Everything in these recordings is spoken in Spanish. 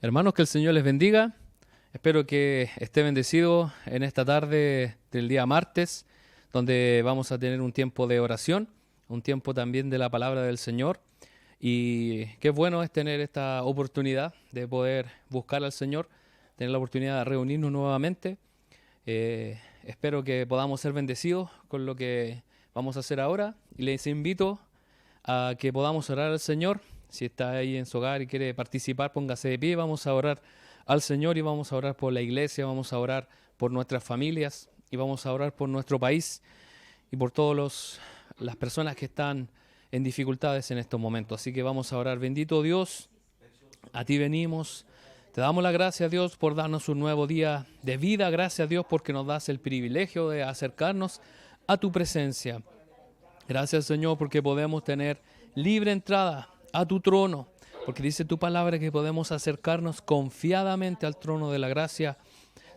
Hermanos, que el Señor les bendiga. Espero que esté bendecido en esta tarde del día martes, donde vamos a tener un tiempo de oración, un tiempo también de la palabra del Señor. Y qué bueno es tener esta oportunidad de poder buscar al Señor, tener la oportunidad de reunirnos nuevamente. Espero que podamos ser bendecidos con lo que vamos a hacer ahora. Y les invito a que podamos orar al Señor. Si está ahí en su hogar y quiere participar, póngase de pie. Vamos a orar al Señor y vamos a orar por la iglesia, vamos a orar por nuestras familias y vamos a orar por nuestro país y por todas las personas que están en dificultades en estos momentos. Así que vamos a orar. Bendito Dios, a ti venimos. Te damos la gracia, Dios, por darnos un nuevo día de vida. Gracias, Dios, porque nos das el privilegio de acercarnos a tu presencia. Gracias, Señor, porque podemos tener libre entrada a tu trono, porque dice tu palabra que podemos acercarnos confiadamente al trono de la gracia,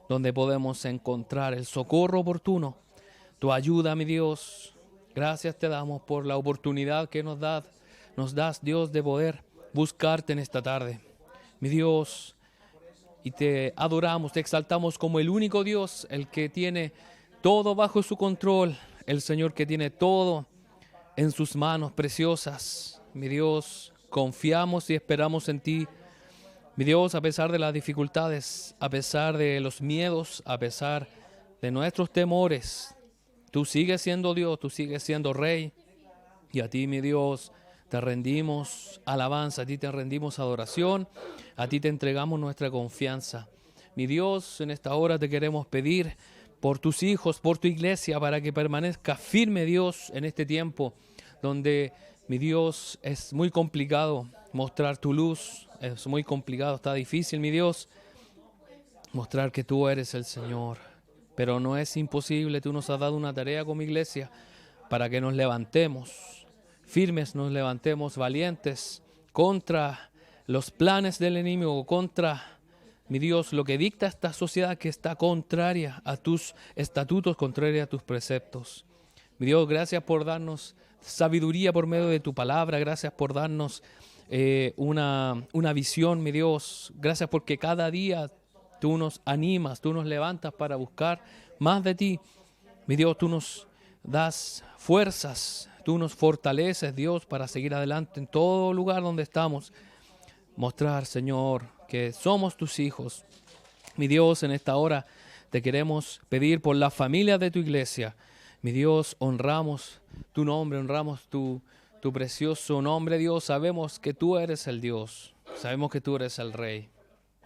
donde podemos encontrar el socorro oportuno, tu ayuda, mi Dios. Gracias te damos por la oportunidad que nos das, Dios, de poder buscarte en esta tarde. Mi Dios, y te adoramos, te exaltamos como el único Dios, el que tiene todo bajo su control, el Señor que tiene todo en sus manos preciosas. Mi Dios, confiamos y esperamos en ti. Mi Dios, a pesar de las dificultades, a pesar de los miedos, a pesar de nuestros temores, tú sigues siendo Dios, tú sigues siendo Rey. Y a ti, mi Dios, te rendimos alabanza, a ti te rendimos adoración, a ti te entregamos nuestra confianza. Mi Dios, en esta hora te queremos pedir por tus hijos, por tu iglesia, para que permanezca firme, Dios, en este tiempo donde, mi Dios, es muy complicado mostrar tu luz, es muy complicado, está difícil, mi Dios, mostrar que tú eres el Señor. Pero no es imposible, tú nos has dado una tarea como iglesia para que nos levantemos firmes, nos levantemos valientes contra los planes del enemigo, contra, mi Dios, lo que dicta esta sociedad que está contraria a tus estatutos, contraria a tus preceptos. Mi Dios, gracias por darnos sabiduría por medio de tu palabra, gracias por darnos una visión, mi Dios. Gracias porque cada día tú nos animas, tú nos levantas para buscar más de ti. Mi Dios, tú nos das fuerzas, tú nos fortaleces, Dios, para seguir adelante en todo lugar donde estamos. Mostrar, Señor, que somos tus hijos. Mi Dios, en esta hora te queremos pedir por la familia de tu iglesia. Mi Dios, honramos tu nombre, honramos tu precioso nombre, Dios. Sabemos que tú eres el Dios, sabemos que tú eres el Rey.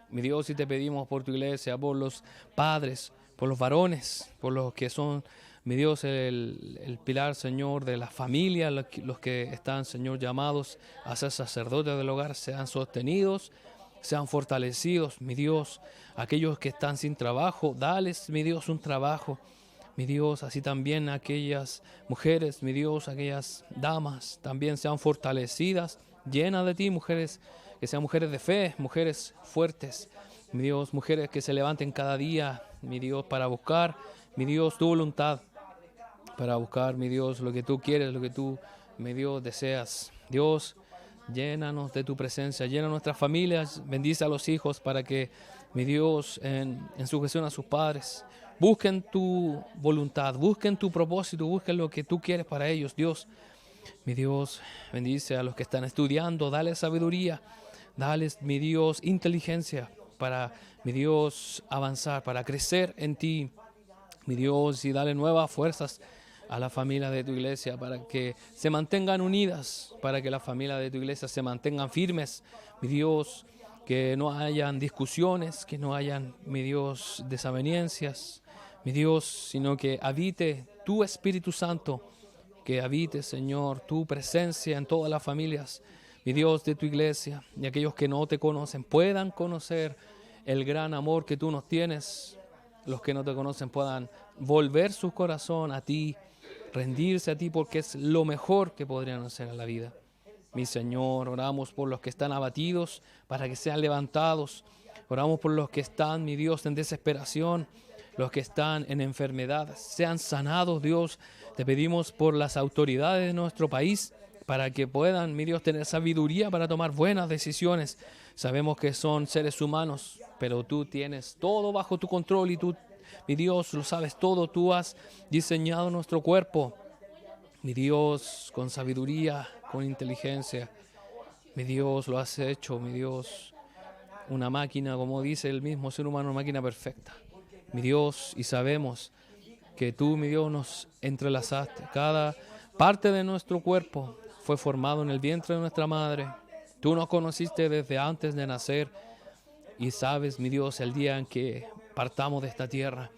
Mi Dios, y te pedimos por tu iglesia, por los padres, por los varones, por los que son, mi Dios, el pilar, Señor, de la familia, los que están, Señor, llamados a ser sacerdotes del hogar, sean sostenidos, sean fortalecidos, mi Dios. Aquellos que están sin trabajo, dales, mi Dios, un trabajo. Mi Dios, así también aquellas mujeres, mi Dios, aquellas damas, también sean fortalecidas, llenas de ti, mujeres, que sean mujeres de fe, mujeres fuertes, mi Dios, mujeres que se levanten cada día, mi Dios, para buscar, mi Dios, tu voluntad, para buscar, mi Dios, lo que tú quieres, lo que tú, mi Dios, deseas. Dios, llénanos de tu presencia, llena nuestras familias, bendice a los hijos para que, mi Dios, en sujeción a sus padres, busquen tu voluntad, busquen tu propósito, busquen lo que tú quieres para ellos, Dios. Mi Dios, bendice a los que están estudiando, dale sabiduría, dales, mi Dios, inteligencia para, mi Dios, avanzar, para crecer en ti, mi Dios, y dale nuevas fuerzas a la familia de tu iglesia para que se mantengan unidas, para que la familia de tu iglesia se mantengan firmes, mi Dios, que no hayan discusiones, que no hayan, mi Dios, desavenencias, mi Dios, sino que habite tu Espíritu Santo, que habite, Señor, tu presencia en todas las familias, mi Dios, de tu iglesia, y aquellos que no te conocen puedan conocer el gran amor que tú nos tienes. Los que no te conocen puedan volver su corazón a ti, rendirse a ti, porque es lo mejor que podrían hacer en la vida. Mi Señor, oramos por los que están abatidos para que sean levantados. Oramos por los que están, mi Dios, en desesperación, los que están en enfermedad, sean sanados, Dios. Te pedimos por las autoridades de nuestro país para que puedan, mi Dios, tener sabiduría para tomar buenas decisiones. Sabemos que son seres humanos, pero tú tienes todo bajo tu control y tú, mi Dios, lo sabes todo. Tú has diseñado nuestro cuerpo, mi Dios, con sabiduría, con inteligencia. Mi Dios, lo has hecho, mi Dios, una máquina, como dice el mismo ser humano, una máquina perfecta. Mi Dios, y sabemos que tú, mi Dios, nos entrelazaste. Cada parte de nuestro cuerpo fue formado en el vientre de nuestra madre. Tú nos conociste desde antes de nacer y sabes, mi Dios, el día en que partamos de esta tierra,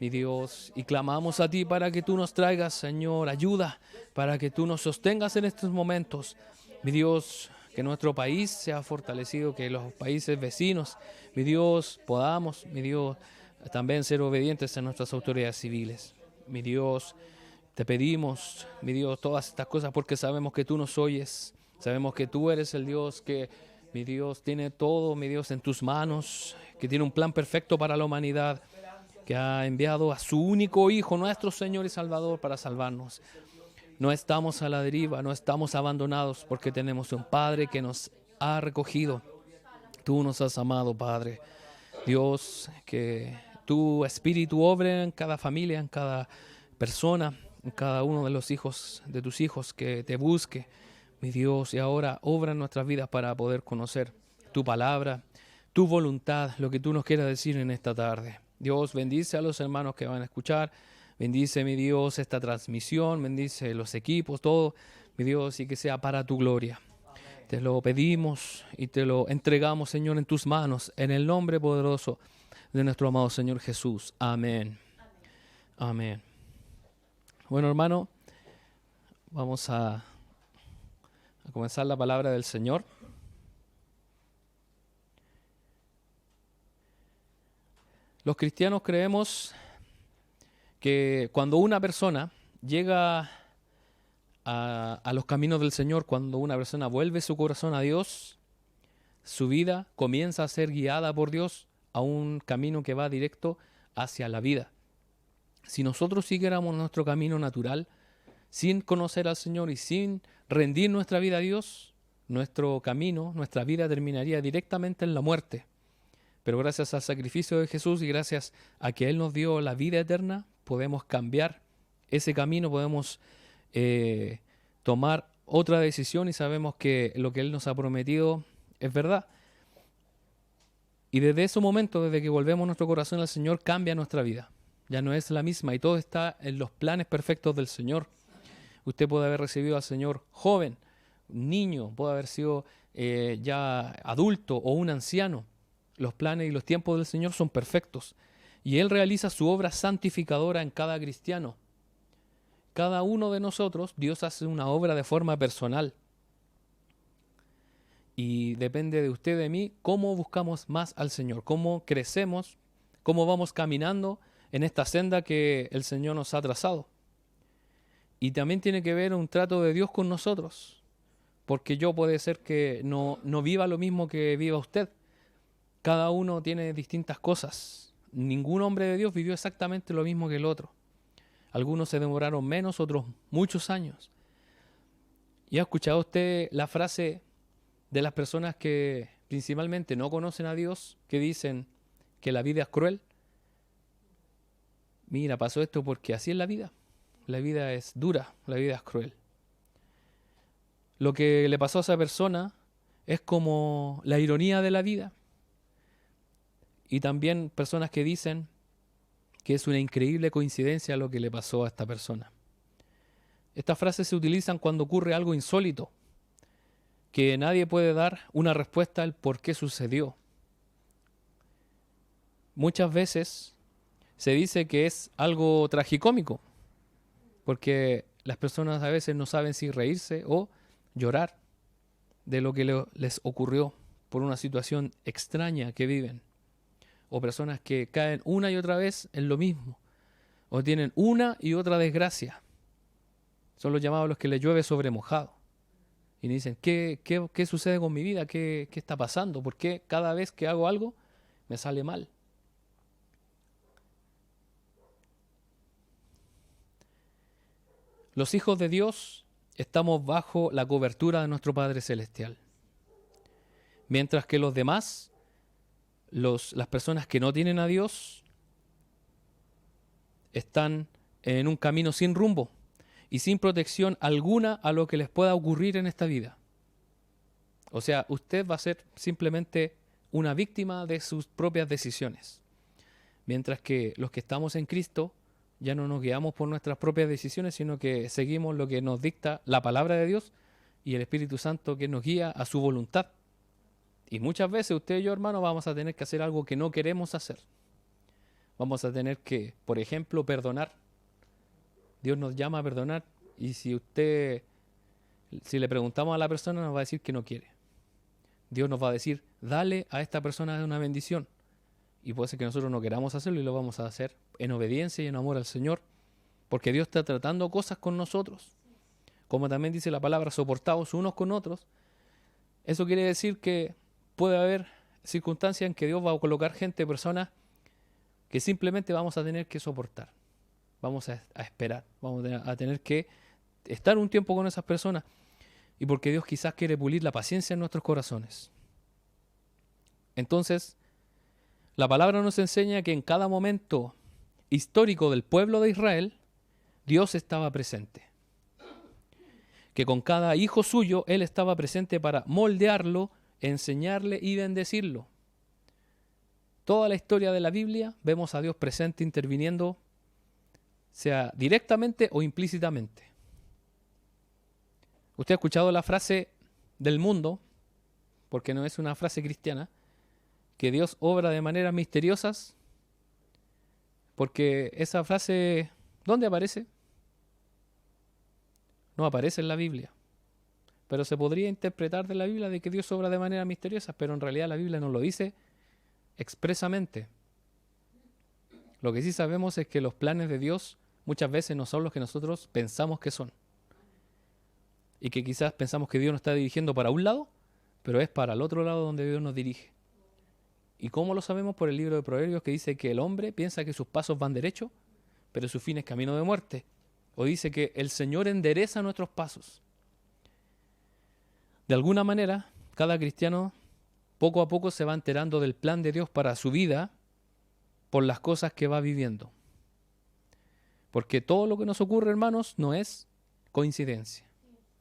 mi Dios, y clamamos a ti para que tú nos traigas, Señor, ayuda, para que tú nos sostengas en estos momentos. Mi Dios, que nuestro país sea fortalecido, que los países vecinos, mi Dios, podamos, mi Dios, también ser obedientes a nuestras autoridades civiles. Mi Dios, te pedimos, mi Dios, todas estas cosas porque sabemos que tú nos oyes, sabemos que tú eres el Dios que, mi Dios, tiene todo, mi Dios, en tus manos, que tiene un plan perfecto para la humanidad, que ha enviado a su único Hijo, nuestro Señor y Salvador, para salvarnos. No estamos a la deriva, no estamos abandonados porque tenemos un Padre que nos ha recogido. Tú nos has amado, Padre. Dios, que tu Espíritu obre en cada familia, en cada persona, en cada uno de los hijos, de tus hijos, que te busque, mi Dios, y ahora obra en nuestras vidas para poder conocer tu palabra, tu voluntad, lo que tú nos quieras decir en esta tarde. Dios, bendice a los hermanos que van a escuchar, bendice, mi Dios, esta transmisión, bendice los equipos, todo, mi Dios, y que sea para tu gloria. Te lo pedimos y te lo entregamos, Señor, en tus manos, en el nombre poderoso de nuestro amado Señor Jesús. Amén. Amén. Bueno, hermano, vamos a comenzar la palabra del Señor. Los cristianos creemos que cuando una persona llega a los caminos del Señor, cuando una persona vuelve su corazón a Dios, su vida comienza a ser guiada por Dios a un camino que va directo hacia la vida. Si nosotros siguiéramos nuestro camino natural, sin conocer al Señor y sin rendir nuestra vida a Dios, nuestro camino, nuestra vida terminaría directamente en la muerte. Pero gracias al sacrificio de Jesús y gracias a que Él nos dio la vida eterna, podemos cambiar ese camino, podemos tomar otra decisión y sabemos que lo que Él nos ha prometido es verdad. Y desde ese momento, desde que volvemos nuestro corazón al Señor, cambia nuestra vida. Ya no es la misma y todo está en los planes perfectos del Señor. Usted puede haber recibido al Señor joven, un niño, puede haber sido ya adulto o un anciano. Los planes y los tiempos del Señor son perfectos. Y Él realiza su obra santificadora en cada cristiano. Cada uno de nosotros, Dios hace una obra de forma personal. Y depende de usted, de mí, cómo buscamos más al Señor, cómo crecemos, cómo vamos caminando en esta senda que el Señor nos ha trazado. Y también tiene que ver un trato de Dios con nosotros, porque yo puede ser que no viva lo mismo que viva usted. Cada uno tiene distintas cosas. Ningún hombre de Dios vivió exactamente lo mismo que el otro. Algunos se demoraron menos, otros muchos años. ¿Y ha escuchado usted la frase de las personas que principalmente no conocen a Dios, que dicen que la vida es cruel? Mira, pasó esto porque así es la vida. La vida es dura, la vida es cruel. Lo que le pasó a esa persona es como la ironía de la vida. Y también personas que dicen que es una increíble coincidencia lo que le pasó a esta persona. Estas frases se utilizan cuando ocurre algo insólito, que nadie puede dar una respuesta al por qué sucedió. Muchas veces se dice que es algo tragicómico, porque las personas a veces no saben si reírse o llorar de lo que les ocurrió por una situación extraña que viven. O personas que caen una y otra vez en lo mismo, o tienen una y otra desgracia. Son los llamados los que les llueve sobre mojado. Y dicen, ¿qué sucede con mi vida? ¿Qué está pasando? ¿Por qué cada vez que hago algo me sale mal? Los hijos de Dios estamos bajo la cobertura de nuestro Padre Celestial. Mientras que los demás, las personas que no tienen a Dios, están en un camino sin rumbo y sin protección alguna a lo que les pueda ocurrir en esta vida. O sea, usted va a ser simplemente una víctima de sus propias decisiones. Mientras que los que estamos en Cristo ya no nos guiamos por nuestras propias decisiones, sino que seguimos lo que nos dicta la palabra de Dios y el Espíritu Santo que nos guía a su voluntad. Y muchas veces usted y yo, hermano, vamos a tener que hacer algo que no queremos hacer. Vamos a tener que, por ejemplo, perdonar. Dios nos llama a perdonar y si le preguntamos a la persona, nos va a decir que no quiere. Dios nos va a decir, dale a esta persona una bendición. Y puede ser que nosotros no queramos hacerlo y lo vamos a hacer en obediencia y en amor al Señor. Porque Dios está tratando cosas con nosotros. Como también dice la palabra, soportados unos con otros. Eso quiere decir que puede haber circunstancias en que Dios va a colocar gente, personas, que simplemente vamos a tener que soportar. Vamos a esperar. Vamos a tener que estar un tiempo con esas personas. Y porque Dios quizás quiere pulir la paciencia en nuestros corazones. Entonces, la palabra nos enseña que en cada momento histórico del pueblo de Israel, Dios estaba presente. Que con cada hijo suyo, Él estaba presente para moldearlo, enseñarle y bendecirlo. Toda la historia de la Biblia vemos a Dios presente interviniendo, sea directamente o implícitamente. Usted ha escuchado la frase del mundo, porque no es una frase cristiana, que Dios obra de maneras misteriosas, porque esa frase, ¿dónde aparece? No aparece en la Biblia. Pero se podría interpretar de la Biblia de que Dios obra de maneras misteriosas, pero en realidad la Biblia no lo dice expresamente. Lo que sí sabemos es que los planes de Dios muchas veces no son los que nosotros pensamos que son. Y que quizás pensamos que Dios nos está dirigiendo para un lado, pero es para el otro lado donde Dios nos dirige. ¿Y cómo lo sabemos? Por el libro de Proverbios que dice que el hombre piensa que sus pasos van derecho, pero su fin es camino de muerte. O dice que el Señor endereza nuestros pasos. De alguna manera, cada cristiano poco a poco se va enterando del plan de Dios para su vida por las cosas que va viviendo. Porque todo lo que nos ocurre, hermanos, no es coincidencia.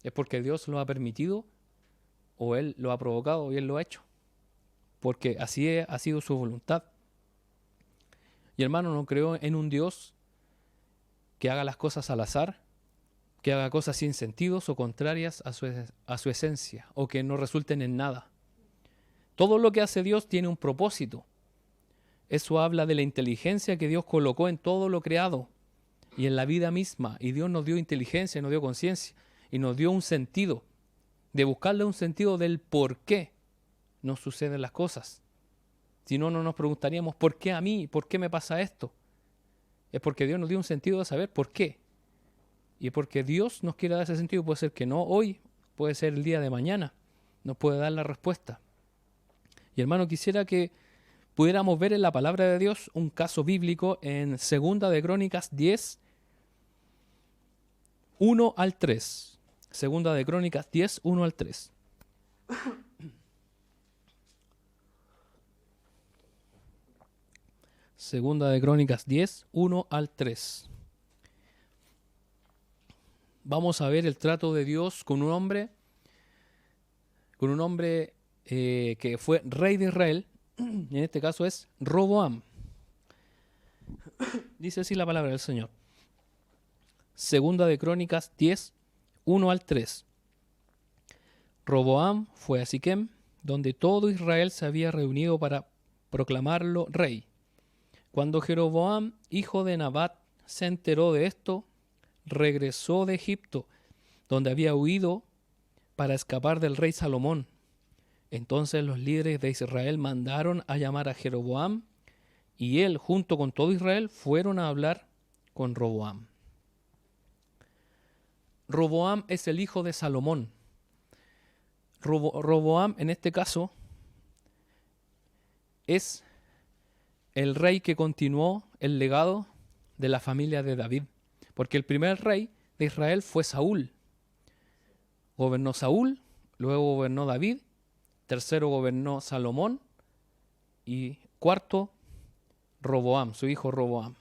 Es porque Dios lo ha permitido, o Él lo ha provocado, y Él lo ha hecho. Porque así ha sido su voluntad. Y hermano, no creo en un Dios que haga las cosas al azar, que haga cosas sin sentidos o contrarias a su esencia, o que no resulten en nada. Todo lo que hace Dios tiene un propósito. Eso habla de la inteligencia que Dios colocó en todo lo creado y en la vida misma. Y Dios nos dio inteligencia, nos dio conciencia y nos dio un sentido, de buscarle un sentido del por qué nos suceden las cosas. Si no, no nos preguntaríamos, ¿por qué a mí? ¿Por qué me pasa esto? Es porque Dios nos dio un sentido de saber por qué. Y porque Dios nos quiere dar ese sentido, puede ser que no hoy, puede ser el día de mañana, nos puede dar la respuesta. Y hermano, quisiera que pudiéramos ver en la palabra de Dios un caso bíblico en 2 de Crónicas 10, 1 al 3. 2 de Crónicas 10, 1 al 3. Segunda de Crónicas 10, 1 al 3. Vamos a ver el trato de Dios con un hombre que fue rey de Israel, y en este caso es Roboam. Dice así la palabra del Señor. Segunda de Crónicas 10, 1 al 3. Roboam fue a Siquem, donde todo Israel se había reunido para proclamarlo rey. Cuando Jeroboam, hijo de Nabat, se enteró de esto, regresó de Egipto, donde había huido para escapar del rey Salomón. Entonces los líderes de Israel mandaron a llamar a Jeroboam, y él, junto con todo Israel, fueron a hablar con Roboam. Roboam es el hijo de Salomón. Roboam, en este caso, es el rey que continuó el legado de la familia de David. Porque el primer rey de Israel fue Saúl. Gobernó Saúl, luego gobernó David tercero gobernó Salomón y cuarto Roboam, su hijo Roboam.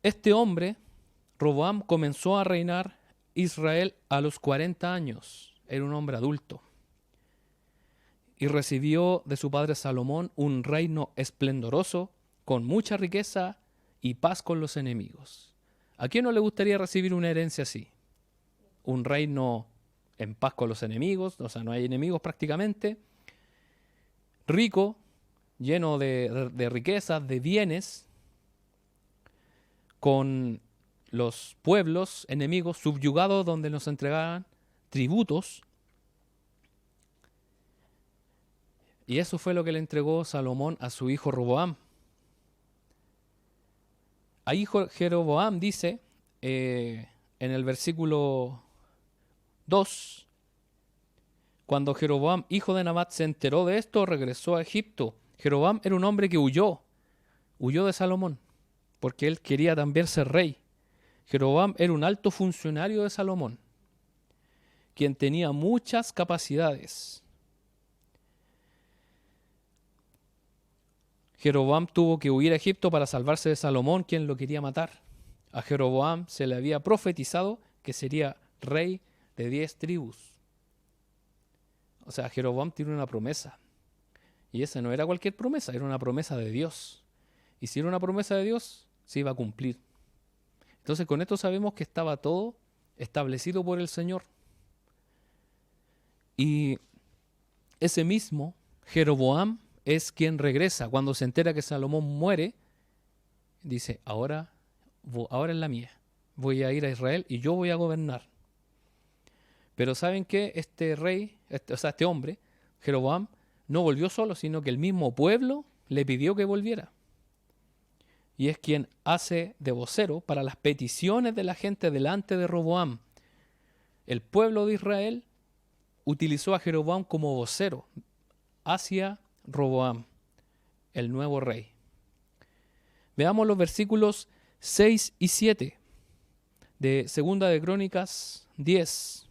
Este hombre, Roboam, comenzó a reinar Israel a los 40 años. Era un hombre adulto. Y recibió de su padre Salomón un reino esplendoroso, con mucha riqueza y paz con los enemigos. ¿A quién no le gustaría recibir una herencia así? Un reino en paz con los enemigos, o sea, no hay enemigos prácticamente, rico, lleno de riquezas, de bienes, con los pueblos enemigos subyugados donde nos entregaban tributos. Y eso fue lo que le entregó Salomón a su hijo Roboam. Ahí Jeroboam dice en el versículo 2, cuando Jeroboam, hijo de Nabat, se enteró de esto, regresó a Egipto. Jeroboam era un hombre que huyó de Salomón, porque él quería también ser rey. Jeroboam era un alto funcionario de Salomón, quien tenía muchas capacidades. Jeroboam tuvo que huir a Egipto para salvarse de Salomón, quien lo quería matar. A Jeroboam se le había profetizado que sería rey de 10 tribus. O sea, Jeroboam tiene una promesa. Y esa no era cualquier promesa, era una promesa de Dios. Y si era una promesa de Dios, se iba a cumplir. Entonces con esto sabemos que estaba todo establecido por el Señor. Y ese mismo Jeroboam es quien regresa. Cuando se entera que Salomón muere, dice, ahora es la mía. Voy a ir a Israel y yo voy a gobernar. Pero ¿saben qué? Este rey, este hombre, Jeroboam, no volvió solo, sino que el mismo pueblo le pidió que volviera. Y es quien hace de vocero para las peticiones de la gente delante de Roboam. El pueblo de Israel utilizó a Jeroboam como vocero hacia Roboam, el nuevo rey. Veamos los versículos 6 y 7 de Segunda de Crónicas 10.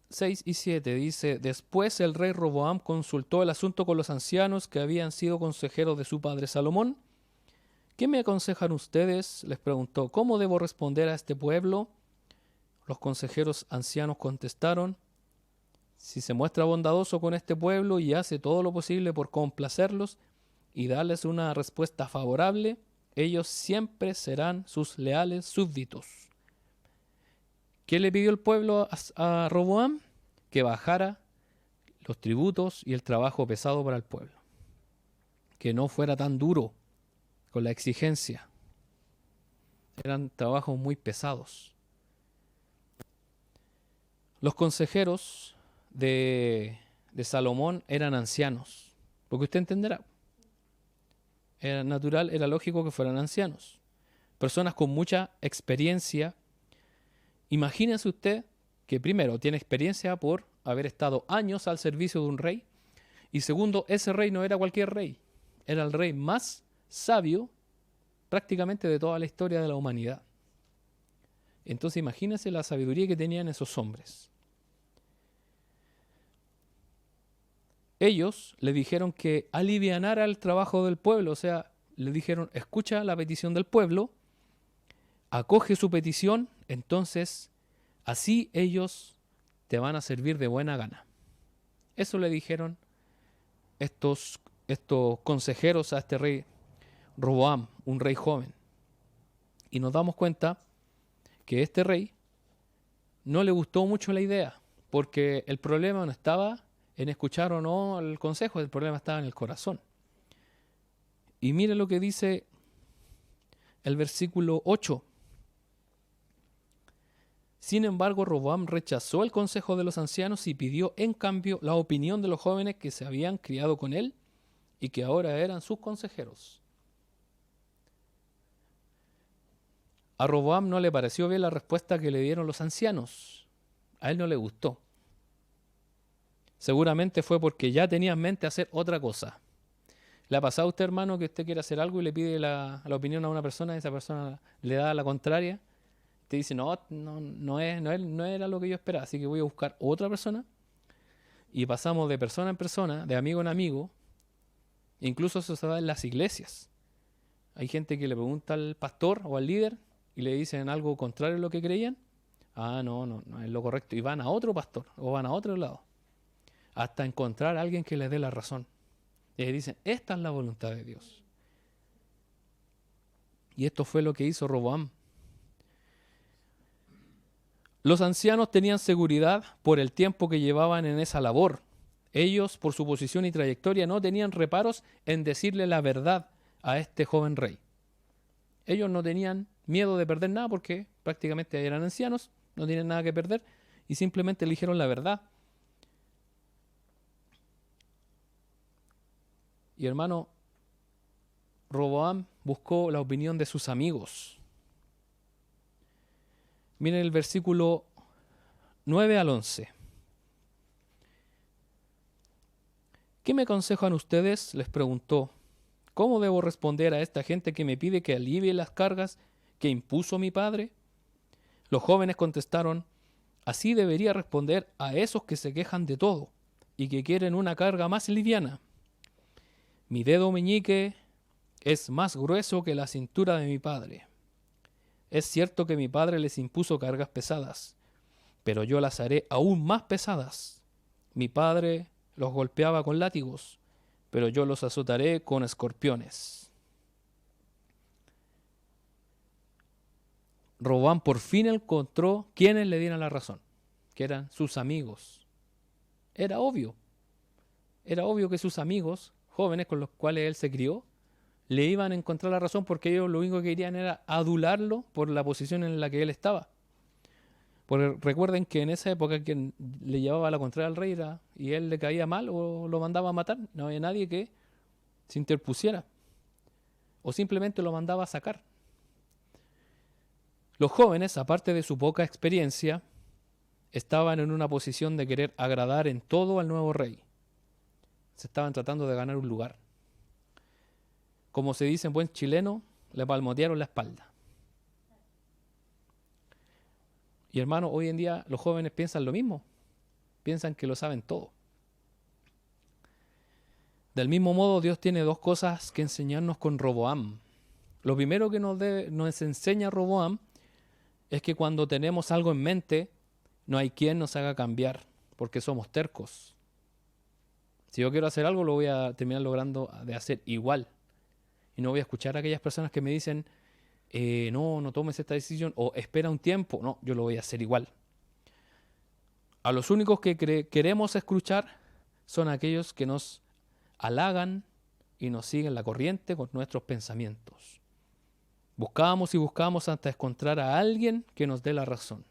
6 y 7 dice, después el rey Roboam consultó el asunto con los ancianos que habían sido consejeros de su padre Salomón. ¿Qué me aconsejan ustedes? Les preguntó, ¿cómo debo responder a este pueblo? Los consejeros ancianos contestaron, si se muestra bondadoso con este pueblo y hace todo lo posible por complacerlos y darles una respuesta favorable, ellos siempre serán sus leales súbditos. ¿Qué le pidió el pueblo a Roboam? Que bajara los tributos y el trabajo pesado para el pueblo. Que no fuera tan duro con la exigencia. Eran trabajos muy pesados. Los consejeros de Salomón eran ancianos. Porque usted entenderá. Era natural, era lógico que fueran ancianos. Personas con mucha experiencia. Imagínese usted que primero tiene experiencia por haber estado años al servicio de un rey y segundo, ese rey no era cualquier rey, era el rey más sabio prácticamente de toda la historia de la humanidad. Entonces imagínese la sabiduría que tenían esos hombres. Ellos le dijeron que alivianara el trabajo del pueblo, o sea, le dijeron, escucha la petición del pueblo, acoge su petición, entonces así ellos te van a servir de buena gana. Eso le dijeron estos consejeros a este rey Roboam, un rey joven. Y nos damos cuenta que este rey no le gustó mucho la idea, porque el problema no estaba en escuchar o no el consejo, el problema estaba en el corazón. Y mire lo que dice el versículo 8. Sin embargo, Roboam rechazó el consejo de los ancianos y pidió en cambio la opinión de los jóvenes que se habían criado con él y que ahora eran sus consejeros. A Roboam no le pareció bien la respuesta que le dieron los ancianos. A él no le gustó. Seguramente fue porque ya tenía en mente hacer otra cosa. ¿Le ha pasado a usted, hermano, que usted quiere hacer algo y le pide la opinión a una persona y esa persona le da la contraria? te dice, no era lo que yo esperaba, así que voy a buscar otra persona. Y pasamos de persona en persona, de amigo en amigo. Incluso eso se da en las iglesias. Hay gente que le pregunta al pastor o al líder y le dicen algo contrario a lo que creían. Ah, no es lo correcto. Y van a otro pastor o van a otro lado. Hasta encontrar a alguien que les dé la razón. Y le dicen, esta es la voluntad de Dios. Y esto fue lo que hizo Roboam. Los ancianos tenían seguridad por el tiempo que llevaban en esa labor. Ellos, por su posición y trayectoria, no tenían reparos en decirle la verdad a este joven rey. Ellos no tenían miedo de perder nada porque prácticamente eran ancianos, no tienen nada que perder y simplemente eligieron la verdad. Y hermano, Roboam buscó la opinión de sus amigos. Miren el versículo 9 al 11. ¿Qué me aconsejan ustedes?, les preguntó. ¿Cómo debo responder a esta gente que me pide que alivie las cargas que impuso mi padre? Los jóvenes contestaron, así debería responder a esos que se quejan de todo y que quieren una carga más liviana. Mi dedo meñique es más grueso que la cintura de mi padre. Es cierto que mi padre les impuso cargas pesadas, pero yo las haré aún más pesadas. Mi padre los golpeaba con látigos, pero yo los azotaré con escorpiones. Roboam por fin encontró quienes le dieran la razón, que eran sus amigos. Era obvio que sus amigos, jóvenes con los cuales él se crió, le iban a encontrar la razón porque ellos lo único que querían era adularlo por la posición en la que él estaba. Porque recuerden que en esa época quien le llevaba la contraria al rey era, y él le caía mal o lo mandaba a matar, no había nadie que se interpusiera o simplemente lo mandaba a sacar. Los jóvenes, aparte de su poca experiencia, estaban en una posición de querer agradar en todo al nuevo rey. Se estaban tratando de ganar un lugar. Como se dice en buen chileno, le palmotearon la espalda. Y hermano, hoy en día los jóvenes piensan lo mismo. Piensan que lo saben todo. Del mismo modo, Dios tiene dos cosas que enseñarnos con Roboam. Lo primero que nos enseña Roboam es que cuando tenemos algo en mente, no hay quien nos haga cambiar, porque somos tercos. Si yo quiero hacer algo, lo voy a terminar logrando de hacer igual. Y no voy a escuchar a aquellas personas que me dicen, no tomes esta decisión, o espera un tiempo. No, yo lo voy a hacer igual. A los únicos que queremos escuchar son aquellos que nos halagan y nos siguen la corriente con nuestros pensamientos. Buscamos y buscamos hasta encontrar a alguien que nos dé la razón.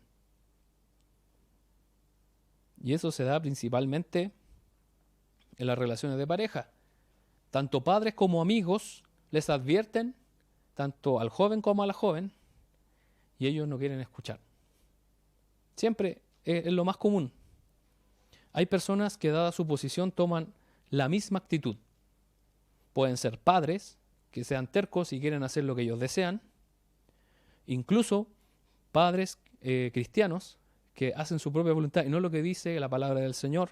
Y eso se da principalmente en las relaciones de pareja. Tanto padres como amigos les advierten, tanto al joven como a la joven, y ellos no quieren escuchar. Siempre es lo más común. Hay personas que, dada su posición, toman la misma actitud. Pueden ser padres que sean tercos y quieren hacer lo que ellos desean. Incluso padres cristianos que hacen su propia voluntad y no lo que dice la palabra del Señor.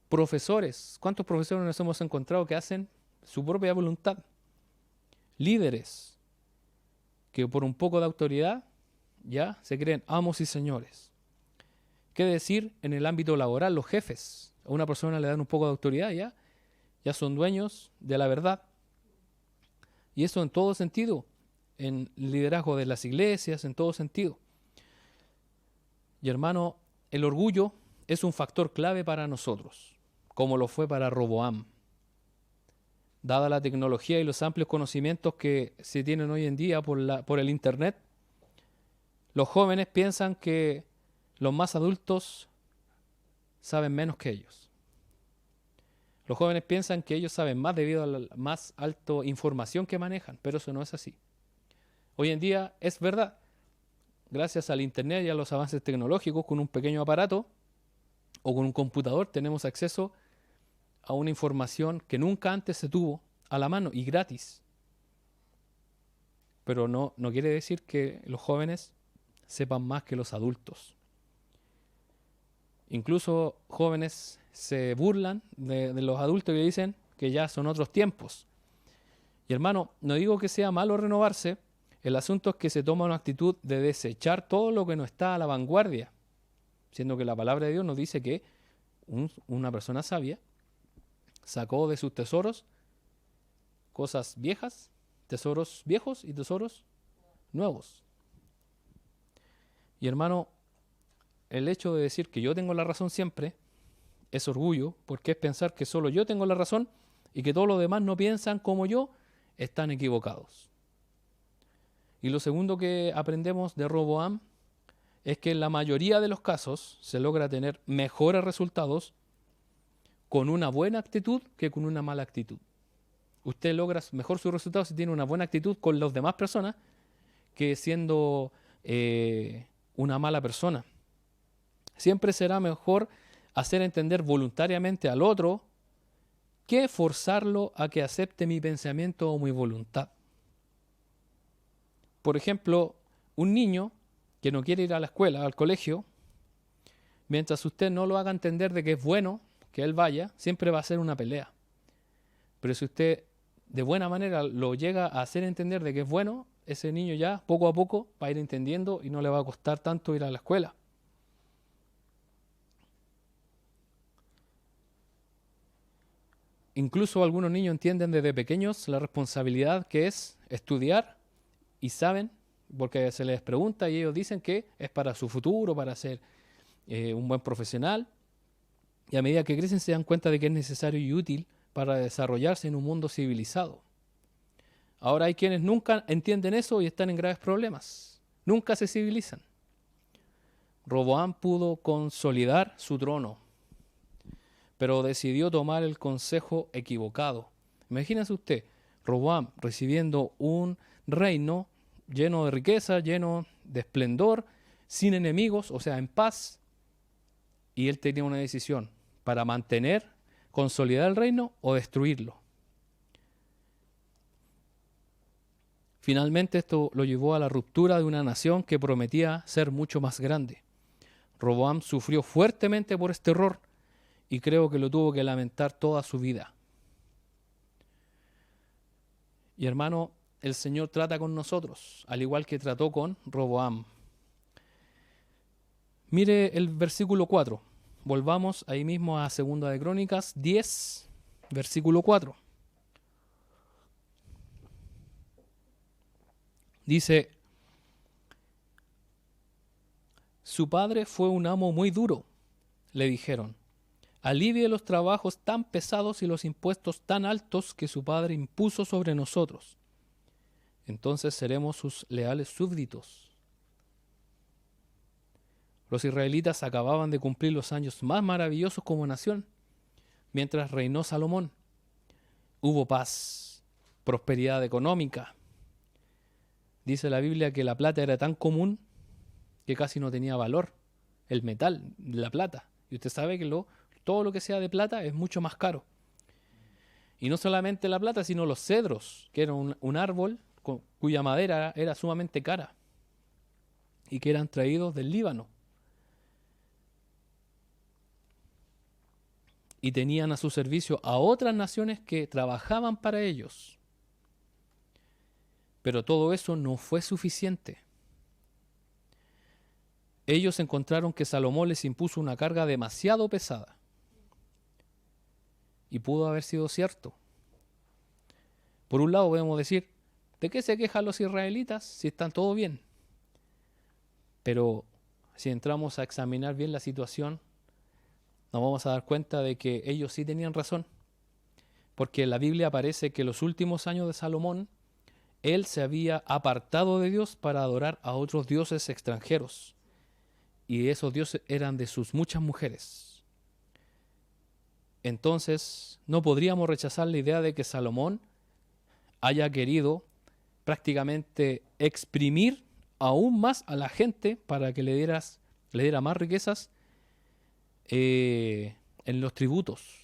Profesores, ¿cuántos profesores nos hemos encontrado que hacen su propia voluntad? Líderes que por un poco de autoridad ya se creen amos y señores. ¿Qué decir en el ámbito laboral? Los jefes. A una persona le dan un poco de autoridad, ya son dueños de la verdad. Y eso en todo sentido, en liderazgo de las iglesias, en todo sentido. Y hermano, el orgullo es un factor clave para nosotros, como lo fue para Roboam. Dada la tecnología y los amplios conocimientos que se tienen hoy en día por el Internet, los jóvenes piensan que los más adultos saben menos que ellos. Los jóvenes piensan que ellos saben más debido a la más alta información que manejan, pero eso no es así. Hoy en día es verdad, gracias al Internet y a los avances tecnológicos, con un pequeño aparato o con un computador tenemos acceso a una información que nunca antes se tuvo a la mano y gratis. pero no quiere decir que los jóvenes sepan más que los adultos. Incluso jóvenes se burlan de los adultos y dicen que ya son otros tiempos. Y hermano, no digo que sea malo renovarse, el asunto es que se toma una actitud de desechar todo lo que no está a la vanguardia, siendo que la palabra de Dios nos dice que una persona sabia sacó de sus tesoros cosas viejas, tesoros viejos y tesoros nuevos. Y hermano, el hecho de decir que yo tengo la razón siempre es orgullo, porque es pensar que solo yo tengo la razón y que todos los demás no piensan como yo, están equivocados. Y lo segundo que aprendemos de Roboam es que en la mayoría de los casos se logra tener mejores resultados con una buena actitud que con una mala actitud. Usted logra mejor sus resultados si tiene una buena actitud con las demás personas que siendo una mala persona. Siempre será mejor hacer entender voluntariamente al otro que forzarlo a que acepte mi pensamiento o mi voluntad. Por ejemplo, un niño que no quiere ir a la escuela, al colegio, mientras usted no lo haga entender de que es bueno que él vaya, siempre va a ser una pelea. Pero si usted de buena manera lo llega a hacer entender de que es bueno, ese niño ya poco a poco va a ir entendiendo y no le va a costar tanto ir a la escuela. Incluso algunos niños entienden desde pequeños la responsabilidad que es estudiar y saben, porque se les pregunta y ellos dicen que es para su futuro, para ser un buen profesional. Y a medida que crecen se dan cuenta de que es necesario y útil para desarrollarse en un mundo civilizado. Ahora hay quienes nunca entienden eso y están en graves problemas. Nunca se civilizan. Roboam pudo consolidar su trono, pero decidió tomar el consejo equivocado. Imagínense usted, Roboam recibiendo un reino lleno de riqueza, lleno de esplendor, sin enemigos, o sea, en paz, y él tenía una decisión para mantener, consolidar el reino o destruirlo. Finalmente esto lo llevó a la ruptura de una nación que prometía ser mucho más grande. Roboam sufrió fuertemente por este error y creo que lo tuvo que lamentar toda su vida. Y hermano, el Señor trata con nosotros, al igual que trató con Roboam. Mire el versículo 4. Volvamos ahí mismo a 2 de Crónicas 10, versículo 4. Dice, su padre fue un amo muy duro, le dijeron. Alivie los trabajos tan pesados y los impuestos tan altos que su padre impuso sobre nosotros. Entonces seremos sus leales súbditos. Los israelitas acababan de cumplir los años más maravillosos como nación. Mientras reinó Salomón, hubo paz, prosperidad económica. Dice la Biblia que la plata era tan común que casi no tenía valor. El metal, la plata. Y usted sabe que todo lo que sea de plata es mucho más caro. Y no solamente la plata, sino los cedros, que era un árbol cuya madera era sumamente cara y que eran traídos del Líbano. Y tenían a su servicio a otras naciones que trabajaban para ellos. Pero todo eso no fue suficiente. Ellos encontraron que Salomón les impuso una carga demasiado pesada. Y pudo haber sido cierto. Por un lado podemos decir, ¿de qué se quejan los israelitas si están todo bien? Pero si entramos a examinar bien la situación, nos vamos a dar cuenta de que ellos sí tenían razón. Porque en la Biblia aparece que en los últimos años de Salomón, él se había apartado de Dios para adorar a otros dioses extranjeros. Y esos dioses eran de sus muchas mujeres. Entonces, no podríamos rechazar la idea de que Salomón haya querido prácticamente exprimir aún más a la gente para que le diera más riquezas en los tributos.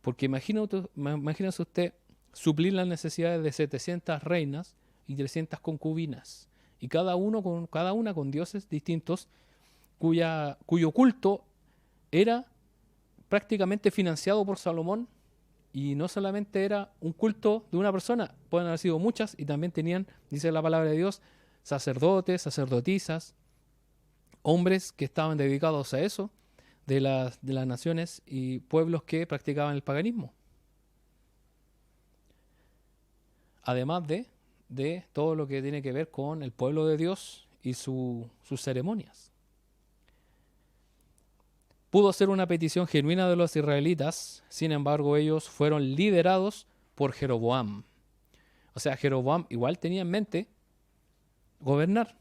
Porque imagínese usted suplir las necesidades de 700 reinas y 300 concubinas, y cada una con dioses distintos, cuyo culto era prácticamente financiado por Salomón, y no solamente era un culto de una persona, pueden haber sido muchas, y también tenían, dice la palabra de Dios, sacerdotes, sacerdotisas, hombres que estaban dedicados a eso, de las naciones y pueblos que practicaban el paganismo. Además de todo lo que tiene que ver con el pueblo de Dios y sus ceremonias. Pudo ser una petición genuina de los israelitas, sin embargo ellos fueron liderados por Jeroboam. O sea, Jeroboam igual tenía en mente gobernar.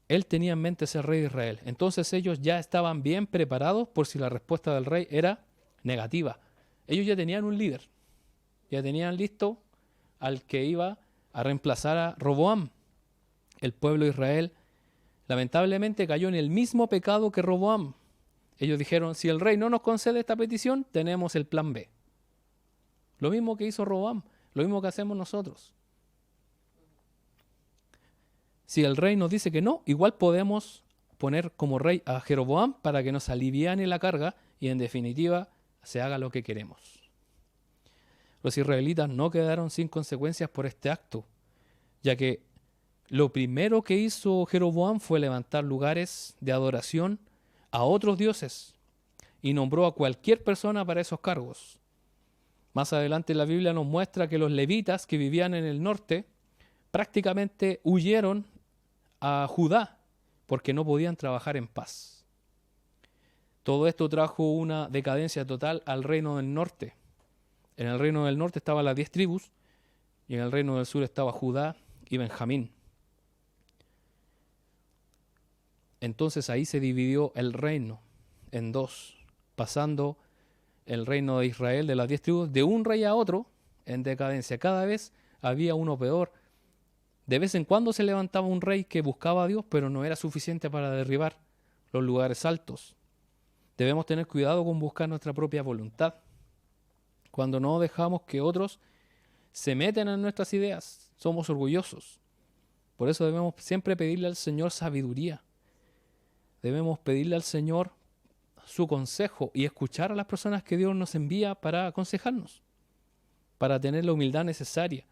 Él tenía en mente ser rey de Israel. Entonces ellos ya estaban bien preparados por si la respuesta del rey era negativa. Ellos ya tenían un líder. Ya tenían listo al que iba a reemplazar a Roboam. El pueblo de Israel lamentablemente cayó en el mismo pecado que Roboam. Ellos dijeron, si el rey no nos concede esta petición, tenemos el plan B. Lo mismo que hizo Roboam, lo mismo que hacemos nosotros. Si el rey nos dice que no, igual podemos poner como rey a Jeroboam para que nos aliviane la carga y en definitiva se haga lo que queremos. Los israelitas no quedaron sin consecuencias por este acto, ya que lo primero que hizo Jeroboam fue levantar lugares de adoración a otros dioses y nombró a cualquier persona para esos cargos. Más adelante la Biblia nos muestra que los levitas que vivían en el norte prácticamente huyeron a Judá porque no podían trabajar en paz. Todo esto trajo una decadencia total al reino del norte. En el reino del norte estaban las 10 tribus y en el reino del sur estaba Judá y Benjamín. Entonces ahí se dividió el reino en dos, pasando el reino de Israel de las 10 tribus de un rey a otro en decadencia. Cada vez había uno peor. De vez en cuando se levantaba un rey que buscaba a Dios, pero no era suficiente para derribar los lugares altos. Debemos tener cuidado con buscar nuestra propia voluntad. Cuando no dejamos que otros se metan en nuestras ideas, somos orgullosos. Por eso debemos siempre pedirle al Señor sabiduría. Debemos pedirle al Señor su consejo y escuchar a las personas que Dios nos envía para aconsejarnos, para tener la humildad necesaria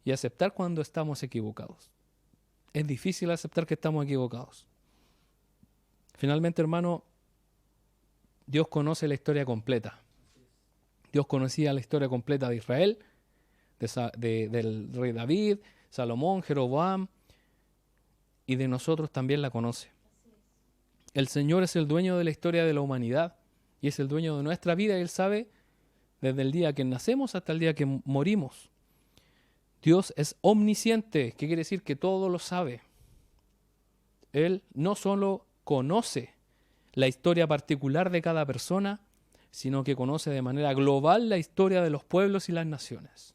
y aceptar cuando estamos equivocados. Es difícil aceptar que estamos equivocados. Finalmente, hermano, Dios conoce la historia completa. Dios conocía la historia completa de Israel, del rey David, Salomón, Jeroboam, y de nosotros también la conoce. El Señor es el dueño de la historia de la humanidad y es el dueño de nuestra vida y Él sabe desde el día que nacemos hasta el día que morimos. Dios es omnisciente, ¿qué quiere decir? Que todo lo sabe. Él no solo conoce la historia particular de cada persona, sino que conoce de manera global la historia de los pueblos y las naciones.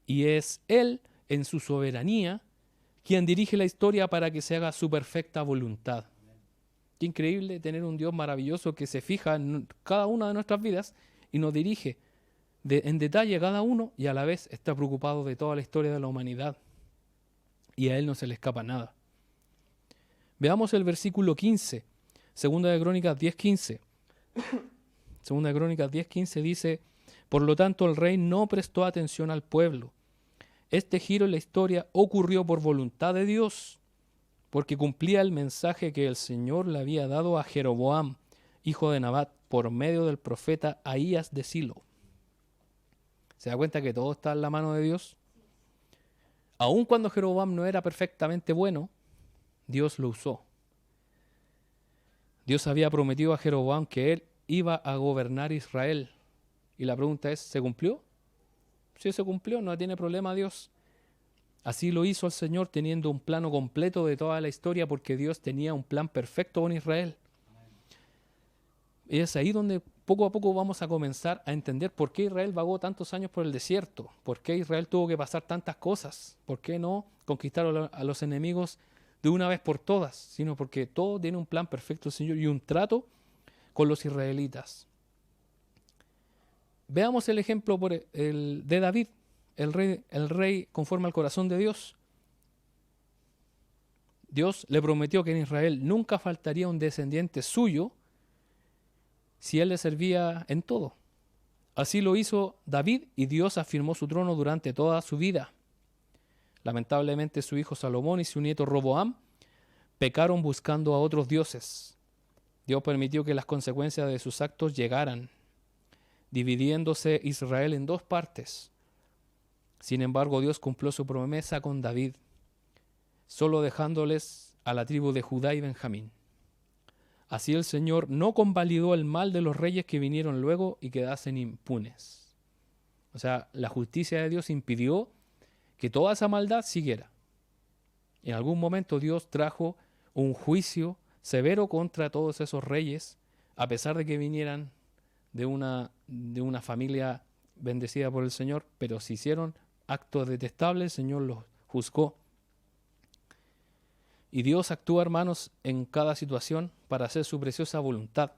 Y es Él, en su soberanía, quien dirige la historia para que se haga su perfecta voluntad. Qué increíble tener un Dios maravilloso que se fija en cada una de nuestras vidas y nos dirige en detalle a cada uno y a la vez está preocupado de toda la historia de la humanidad. Y a Él no se le escapa nada. Veamos el versículo 15, Segunda de Crónicas 10:15. Segunda de Crónicas 10:15 dice, por lo tanto el rey no prestó atención al pueblo. Este giro en la historia ocurrió por voluntad de Dios, porque cumplía el mensaje que el Señor le había dado a Jeroboam, hijo de Nabat, por medio del profeta Ahías de Silo. ¿Se da cuenta que todo está en la mano de Dios? Aun cuando Jeroboam no era perfectamente bueno, Dios lo usó. Dios había prometido a Jeroboam que él iba a gobernar Israel. Y la pregunta es, ¿se cumplió? Si se cumplió, no tiene problema Dios. Así lo hizo el Señor teniendo un plano completo de toda la historia porque Dios tenía un plan perfecto con Israel. Y es ahí donde poco a poco vamos a comenzar a entender por qué Israel vagó tantos años por el desierto, por qué Israel tuvo que pasar tantas cosas, por qué no conquistar a los enemigos de una vez por todas, sino porque todo tiene un plan perfecto, Señor, y un trato con los israelitas. Veamos el ejemplo de David. el rey conforme al corazón de Dios. Dios le prometió que en Israel nunca faltaría un descendiente suyo si él le servía en todo. Así lo hizo David y Dios afirmó su trono durante toda su vida. Lamentablemente su hijo Salomón y su nieto Roboam pecaron buscando a otros dioses. Dios permitió que las consecuencias de sus actos llegaran, dividiéndose Israel en dos partes. Sin embargo, Dios cumplió su promesa con David, solo dejándoles a la tribu de Judá y Benjamín. Así el Señor no convalidó el mal de los reyes que vinieron luego y quedasen impunes. O sea, la justicia de Dios impidió que toda esa maldad siguiera. En algún momento Dios trajo un juicio severo contra todos esos reyes, a pesar de que vinieran de una familia bendecida por el Señor, pero si hicieron actos detestables, el Señor los juzgó. Y Dios actúa, hermanos, en cada situación para hacer su preciosa voluntad.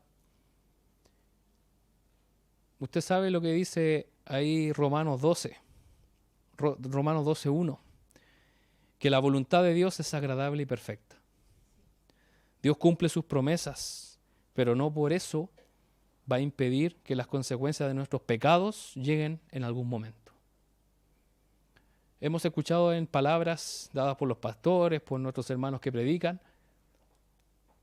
Usted sabe lo que dice ahí Romanos 12, Romanos 12:1, que la voluntad de Dios es agradable y perfecta. Dios cumple sus promesas, pero no por eso va a impedir que las consecuencias de nuestros pecados lleguen en algún momento. Hemos escuchado en palabras dadas por los pastores, por nuestros hermanos que predican,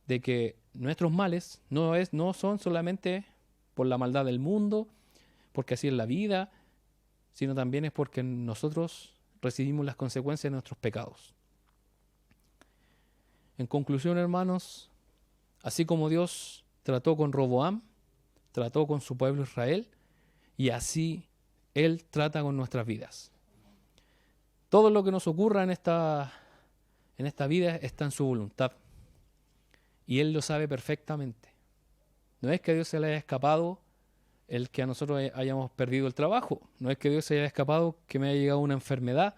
de que nuestros males no son solamente por la maldad del mundo, porque así es la vida, sino también es porque nosotros recibimos las consecuencias de nuestros pecados. En conclusión, hermanos, así como Dios trató con Roboam, trató con su pueblo Israel, y así Él trata con nuestras vidas. Todo lo que nos ocurra en esta vida está en su voluntad. Y Él lo sabe perfectamente. No es que a Dios se le haya escapado el que a nosotros hayamos perdido el trabajo. No es que a Dios se haya escapado que me haya llegado una enfermedad.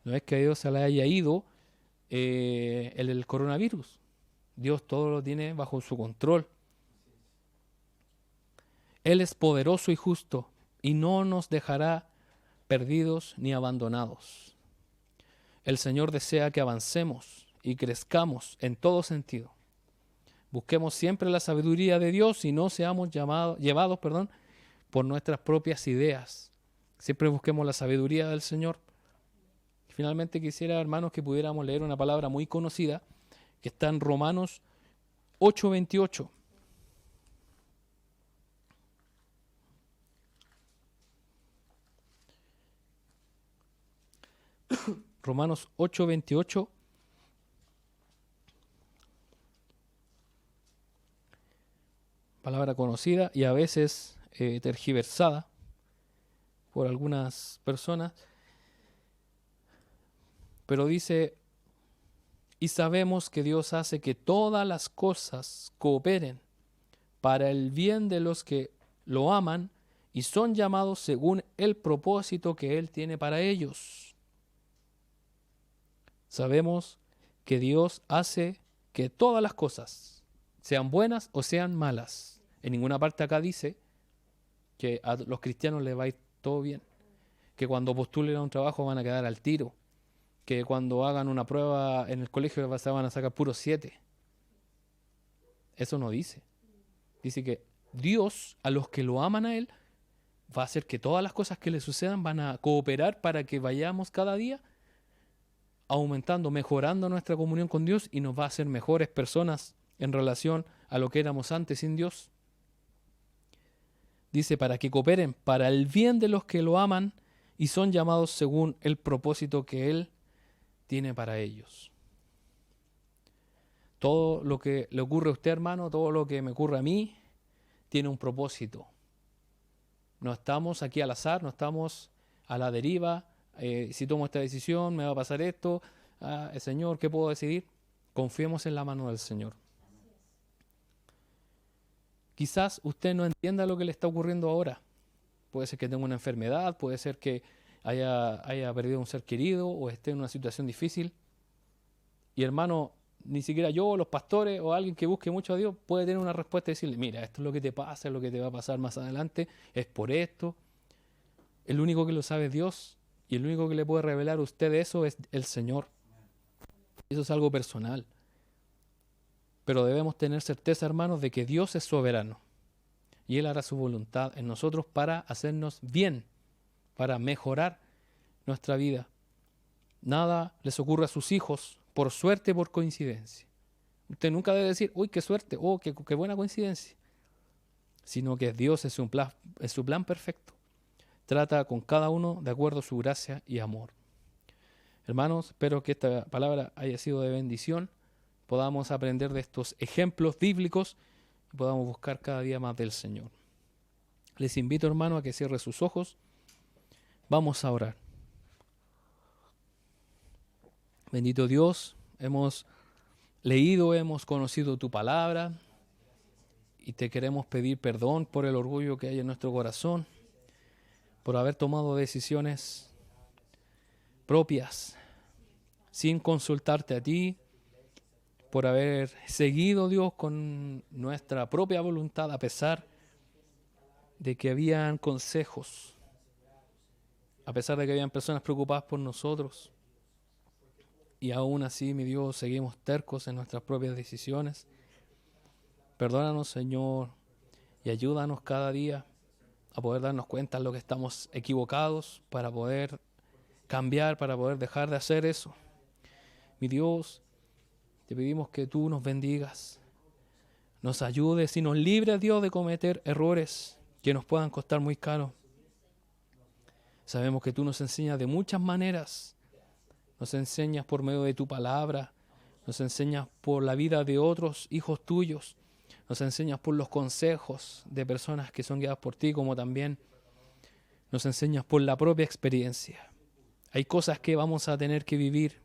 No es que a Dios se le haya ido el coronavirus. Dios todo lo tiene bajo su control. Él es poderoso y justo y no nos dejará perdidos ni abandonados. El Señor desea que avancemos y crezcamos en todo sentido. Busquemos siempre la sabiduría de Dios y no seamos llevados por nuestras propias ideas. Siempre busquemos la sabiduría del Señor. Finalmente quisiera, hermanos, que pudiéramos leer una palabra muy conocida que está en Romanos 8:28. Romanos 8:28. Palabra conocida y a veces tergiversada por algunas personas. Pero dice, y sabemos que Dios hace que todas las cosas cooperen para el bien de los que lo aman y son llamados según el propósito que Él tiene para ellos. Sabemos que Dios hace que todas las cosas, sean buenas o sean malas. En ninguna parte acá dice que a los cristianos les va a ir todo bien, que cuando postulen a un trabajo van a quedar al tiro, que cuando hagan una prueba en el colegio se van a sacar puros 7. Eso no dice. Dice que Dios, a los que lo aman a Él, va a hacer que todas las cosas que le sucedan van a cooperar para que vayamos cada día aumentando, mejorando nuestra comunión con Dios y nos va a hacer mejores personas en relación a lo que éramos antes sin Dios. Dice, para que cooperen para el bien de los que lo aman y son llamados según el propósito que Él tiene para ellos. Todo lo que le ocurre a usted, hermano, todo lo que me ocurre a mí, tiene un propósito. No estamos aquí al azar, no estamos a la deriva. Si tomo esta decisión, me va a pasar esto. Señor, ¿qué puedo decidir? Confiemos en la mano del Señor. Quizás usted no entienda lo que le está ocurriendo ahora. Puede ser que tenga una enfermedad, puede ser que haya perdido un ser querido o esté en una situación difícil. Y hermano, ni siquiera yo, los pastores o alguien que busque mucho a Dios puede tener una respuesta y decirle, mira, esto es lo que te pasa, es lo que te va a pasar más adelante, es por esto. El único que lo sabe es Dios Y el único que le puede revelar a usted eso es el Señor. Eso es algo personal. Pero debemos tener certeza, hermanos, de que Dios es soberano. Y Él hará su voluntad en nosotros para hacernos bien, para mejorar nuestra vida. Nada les ocurre a sus hijos por suerte, por coincidencia. Usted nunca debe decir, uy, qué suerte, oh, qué buena coincidencia. Sino que Dios es su plan perfecto. Trata con cada uno de acuerdo a su gracia y amor. Hermanos, espero que esta palabra haya sido de bendición. Podamos aprender de estos ejemplos bíblicos y podamos buscar cada día más del Señor. Les invito, hermano, a que cierre sus ojos. Vamos a orar. Bendito Dios, hemos leído, hemos conocido tu palabra y te queremos pedir perdón por el orgullo que hay en nuestro corazón, por haber tomado decisiones propias sin consultarte a ti, por haber seguido, Dios, con nuestra propia voluntad, a pesar de que habían consejos, a pesar de que habían personas preocupadas por nosotros. Y aún así, mi Dios, seguimos tercos en nuestras propias decisiones. Perdónanos, Señor, y ayúdanos cada día a poder darnos cuenta de lo que estamos equivocados, para poder cambiar, para poder dejar de hacer eso. Mi Dios, te pedimos que tú nos bendigas, nos ayudes y nos libres, Dios, de cometer errores que nos puedan costar muy caro. Sabemos que tú nos enseñas de muchas maneras. Nos enseñas por medio de tu palabra, nos enseñas por la vida de otros hijos tuyos, nos enseñas por los consejos de personas que son guiadas por ti, como también nos enseñas por la propia experiencia. Hay cosas que vamos a tener que vivir,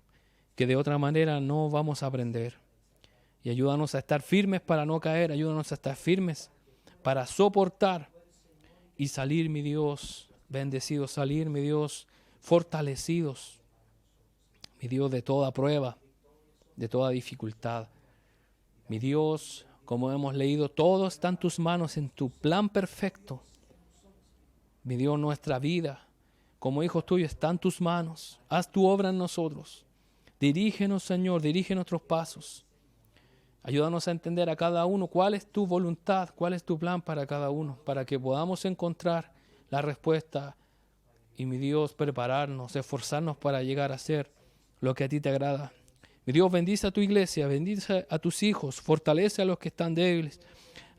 que de otra manera no vamos a aprender. Y ayúdanos a estar firmes para no caer, ayúdanos a estar firmes para soportar y salir, mi Dios, bendecidos, salir, mi Dios, fortalecidos, mi Dios, de toda prueba, de toda dificultad. Mi Dios, como hemos leído, todo está en tus manos, en tu plan perfecto. Mi Dios, nuestra vida, como hijos tuyos, está en tus manos. Haz tu obra en nosotros. Dirígenos, Señor, dirige nuestros pasos. Ayúdanos a entender a cada uno cuál es tu voluntad, cuál es tu plan para cada uno, para que podamos encontrar la respuesta y, mi Dios, prepararnos, esforzarnos para llegar a ser lo que a ti te agrada. Mi Dios, bendice a tu iglesia, bendice a tus hijos, fortalece a los que están débiles,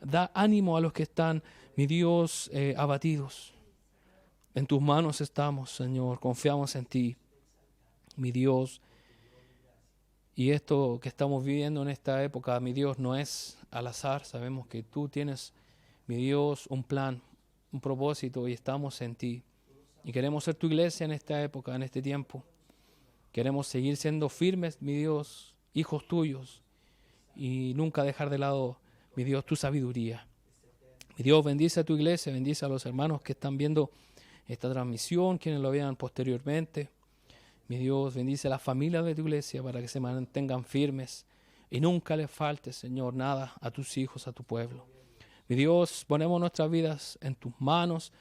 da ánimo a los que están, mi Dios, abatidos. En tus manos estamos, Señor, confiamos en ti, mi Dios. Y esto que estamos viviendo en esta época, mi Dios, no es al azar. Sabemos que tú tienes, mi Dios, un plan, un propósito y estamos en ti. Y queremos ser tu iglesia en esta época, en este tiempo. Queremos seguir siendo firmes, mi Dios, hijos tuyos, y nunca dejar de lado, mi Dios, tu sabiduría. Mi Dios, bendice a tu iglesia, bendice a los hermanos que están viendo esta transmisión, quienes lo vean posteriormente. Mi Dios, bendice a las familias de tu iglesia para que se mantengan firmes y nunca les falte, Señor, nada a tus hijos, a tu pueblo. Mi Dios, ponemos nuestras vidas en tus manos.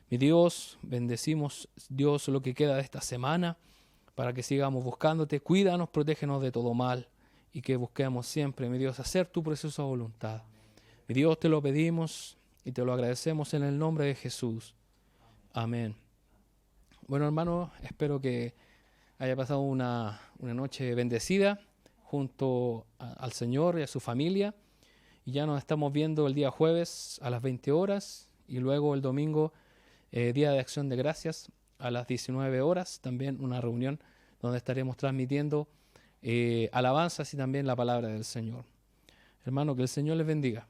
Mi Dios, bendecimos, Dios, lo que queda de esta semana para que sigamos buscándote. Cuídanos, protégenos de todo mal y que busquemos siempre, mi Dios, hacer tu preciosa voluntad. Mi Dios, te lo pedimos y te lo agradecemos en el nombre de Jesús. Amén. Bueno, hermano, espero que haya pasado una noche bendecida junto al Señor y a su familia. Y ya nos estamos viendo el día jueves a las 20 horas y luego el domingo, Día de Acción de Gracias, a las 19 horas. También una reunión donde estaremos transmitiendo alabanzas y también la palabra del Señor. Hermano, que el Señor les bendiga.